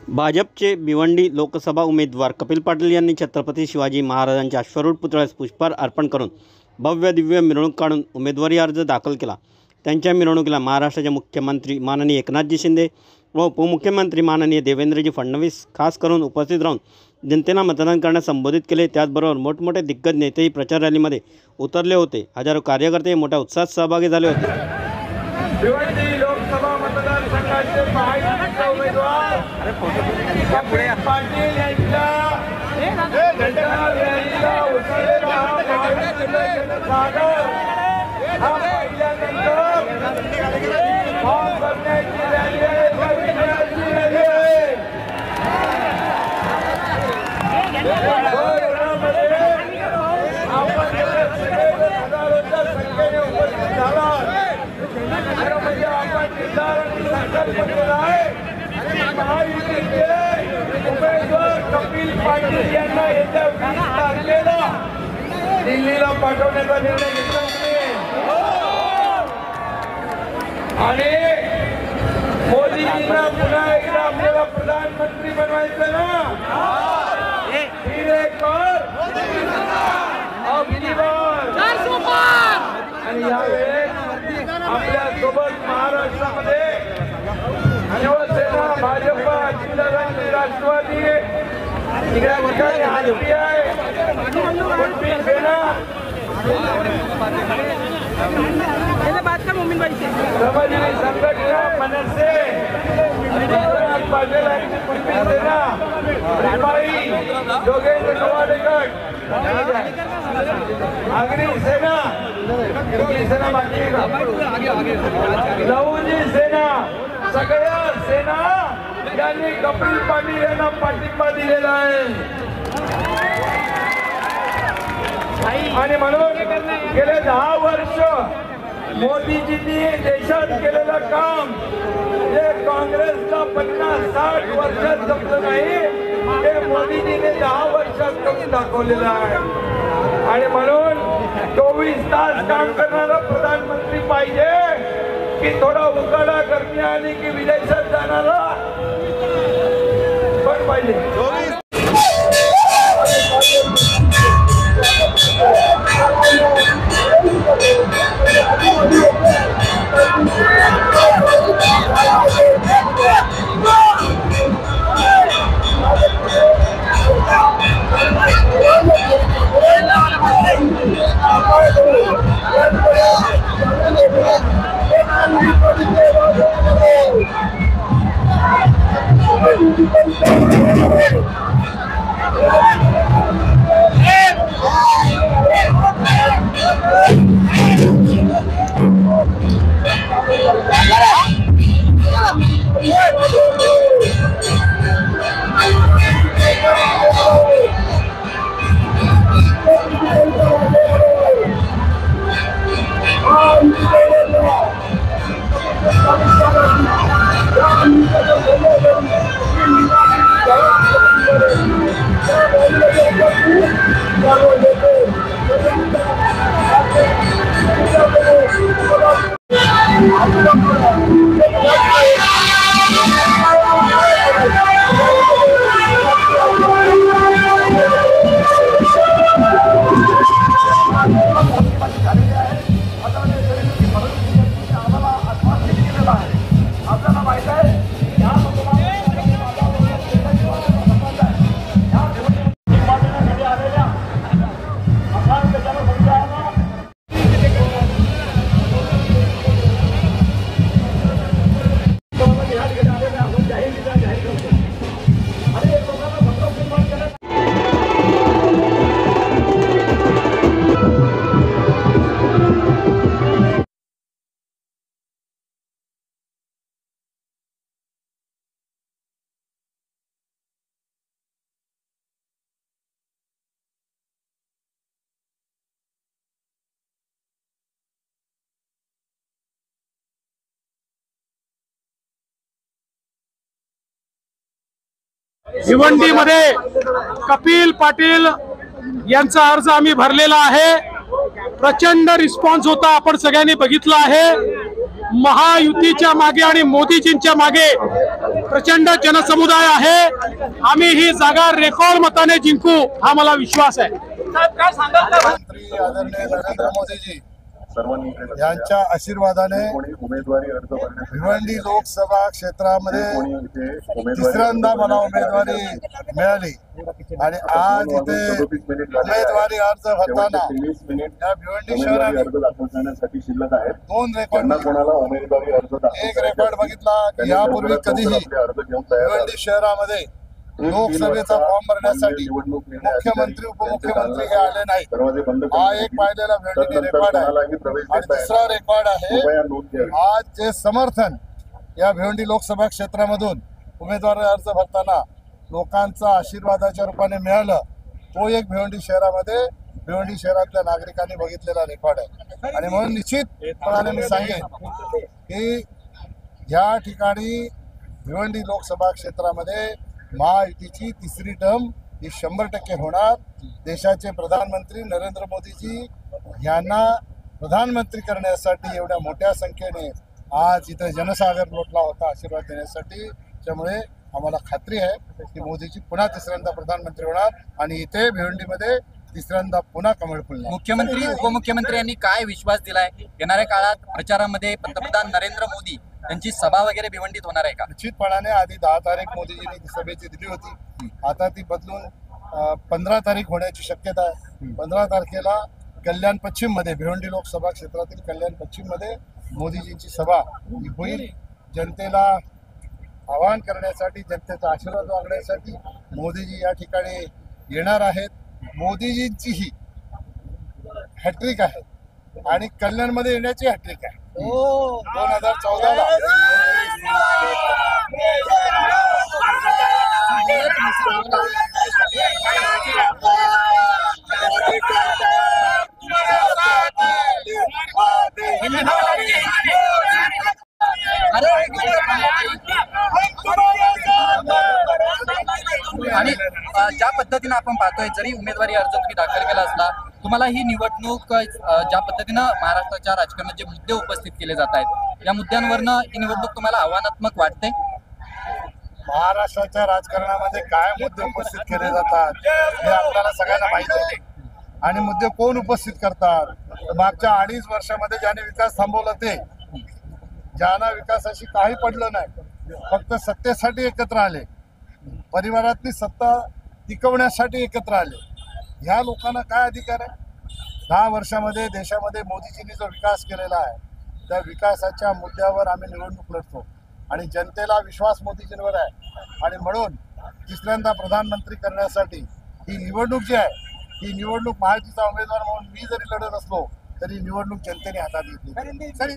भाजपचे भिवंडी लोकसभा उमेदवार कपिल पाटील यांनी छत्रपती शिवाजी महाराजांच्या अश्वारूढ पुतळ्यास पुष्पहार अर्पण करून भव्य दिव्य मिरवणूक काढून उमेदवारी अर्ज दाखल केला। त्यांच्या मिरवणुकीला महाराष्ट्राचे मुख्यमंत्री माननीय एकनाथजी शिंदे व उपमुख्यमंत्री माननीय देवेंद्रजी फडणवीस खास करून उपस्थित राहून जनतेला मतदान करण्यास संबोधित केले। त्याचबरोबर मोठमोठे दिग्गज नेतेही प्रचार रॅलीमध्ये उतरले होते। हजारो कार्यकर्ते मोठ्या उत्साहात सहभागी झाले होते। भिवंडी लोकसभा मतदारसंघाचे महायुतीचे उमेदवार कपिल पाटील यांच्या रॅलीला उतरलेला महायुतीचा जनसागर हा पहिल्यानंतर फॉर्म भरण्याची रॅली आहे, विजयाची रॅली आहे। आपण हजारोच्या संख्येने उपस्थित झाला म्हणजे आपण निर्धार आणि संकल्प केला आहे। महायुतीचे उमेदवार कपिल पाटील यांना येत्या 20 तारखेला दिल्लीला पाठवण्याचा निर्णय घेतला आणि मोदीजींना पुन्हा एकदा आपल्याला प्रधानमंत्री बनवायचं ना, फिर एक बार अबकी बार। आणि यावेळेस आपल्या सोबत महाराष्ट्रामध्ये शिवसेना, भाजपा, अजितदादांची राष्ट्रवादी, या ठिकाणी आरपीआय, कुणबी सेना, समाजवादी संघटना, मनसे, पाटील यांची कुणबी सेना, रिपाई, योगेंद्र गवाडेकर, आगरी सेना, कुणबी सेना बाकी लहुजी सेना, सगळ्या सेना यांनी कपिल पाटील यांना पाठिंबा दिलेला आहे। आणि म्हणून गेले 10 वर्ष मोदीजींनी देशात केलेलं काम जे काँग्रेसला 50-60 वर्षात जमलं नाही, ते मोदीजीने 10 वर्षात करून दाखवलेलं आहे। आणि म्हणून 24 तास काम करणारा प्रधानमंत्री पाहिजे की थोडा उकाडा गरमी आली की विदेशात जाणारा पण पाहिजे। भिवंडीमध्ये कपिल पाटील यांचा अर्ज आम्ही भरलेला आहे। प्रचंड रिस्पॉन्स होता, आपण सगळ्यांनी बघितला आहे। महायुतीच्या मागे आणि मोदीजींच्या मागे प्रचंड जनसमुदाय आहे। आम्ही ही जागा रेकॉर्ड मताने जिंकू हा मला विश्वास आहे। प्रधानमंत्री आदरणीय नरेंद्र मोदीजी यांच्या आशीर्वादाने भिवंडी लोकसभा क्षेत्रामध्ये तिसऱ्यांदा मला उमेदवारी मिळाली आणि आज इथे उमेदवारी अर्ज भरताना या भिवंडी शहराने 2 रेकॉर्ड, एक रेकॉर्ड बघितला की यापूर्वी कधीही भिवंडी शहरामध्ये लोकसभेचा फॉर्म भरण्यासाठी मुख्यमंत्री उपमुख्यमंत्री हे आले नाही। हा एक पाहिलेला भिवंडी रेकॉर्ड आहे। आणि दुसरा रेकॉर्ड आहे आज जे समर्थन या भिवंडी लोकसभा क्षेत्रामधून उमेदवारी अर्ज भरताना लोकांचा आशीर्वादाच्या रूपाने मिळालं, तो एक भिवंडी शहरातल्या नागरिकांनी बघितलेला रेकॉर्ड आहे। आणि म्हणून निश्चितपणाने मी सांगेन की या ठिकाणी भिवंडी लोकसभा क्षेत्रामध्ये महायुतीची तिसरी टर्म ही 100% होणार। देशाचे प्रधानमंत्री नरेंद्र मोदीजी यांना प्रधानमंत्री करण्यासाठी एवढ्या मोठ्या संख्येने आज इथे जनसागर लोटला होता आशीर्वाद देण्यासाठी। त्यामुळे आम्हाला खात्री आहे की मोदीजी पुन्हा तिसऱ्यांदा प्रधानमंत्री होणार आणि इथे भिवंडीमध्ये तिसऱ्यांदा पुन्हा कमळ फुलणार। मुख्यमंत्री उपमुख्यमंत्री यांनी काय विश्वास दिलाय? येणाऱ्या काळात प्रचारामध्ये पंतप्रधान नरेंद्र मोदी यांची सभा वगैरे भिवंडीत होणार आहे का? निश्चितपणाने आधी 10 तारीख मोदीजींनी सभेची दिली होती, आता ती बदलून 15 तारीख होण्याची शक्यता आहे। 15 तारखेला कल्याण पश्चिम मध्ये भिवंडी लोकसभा क्षेत्रातील कल्याण पश्चिम मध्ये मोदीजींची सभा ही होईल। जनतेला आवाहन करण्यासाठी, जनतेचा आशीर्वाद मागण्यासाठी मोदीजी या ठिकाणी येणार आहेत। मोदीजींची ही हॅट्रिक आहे आणि कल्याणमध्ये येण्याची हॅट्रिक आहे। 2014ला आणि ज्या पद्धतीनं आपण पाहतोय, जरी उमेदवारी अर्ज तुम्ही दाखल केला असला, तुम्हाला ही निवडणूक ज्या पद्धतीनं महाराष्ट्राच्या राजकारणात जे मुद्दे उपस्थित केले जात आहेत, या मुद्द्यांवरनं ही निवडणूक तुम्हाला आव्हानात्मक वाटते? महाराष्ट्राच्या राजकारणामध्ये काय मुद्दे उपस्थित केले जातात हे आपल्याला सगळ्यांना माहिती आहे। आणि मुद्दे कोण उपस्थित करतात? मागच्या 2.5 वर्षामध्ये ज्याने विकास थांबवला ते, ज्यांना विकासाशी काही पडलं नाही, फक्त सत्तेसाठी एकत्र आले, परिवारातली सत्ता टिकवण्यासाठी एकत्र आले, ह्या लोकांना काय अधिकार आहे? 10 वर्षामध्ये देशामध्ये मोदीजींनी जो विकास केलेला आहे त्या विकासाच्या मुद्द्यावर आम्ही निवडणूक लढतो आणि जनतेला विश्वास मोदीजींवर आहे। आणि म्हणून तिसऱ्यांदा प्रधानमंत्री करण्यासाठी ही निवडणूक जी आहे, ही निवडणूक महायुतीचा उमेदवार म्हणून मी जरी लढत असलो तरी निवडणूक जनतेने हातात घेतली।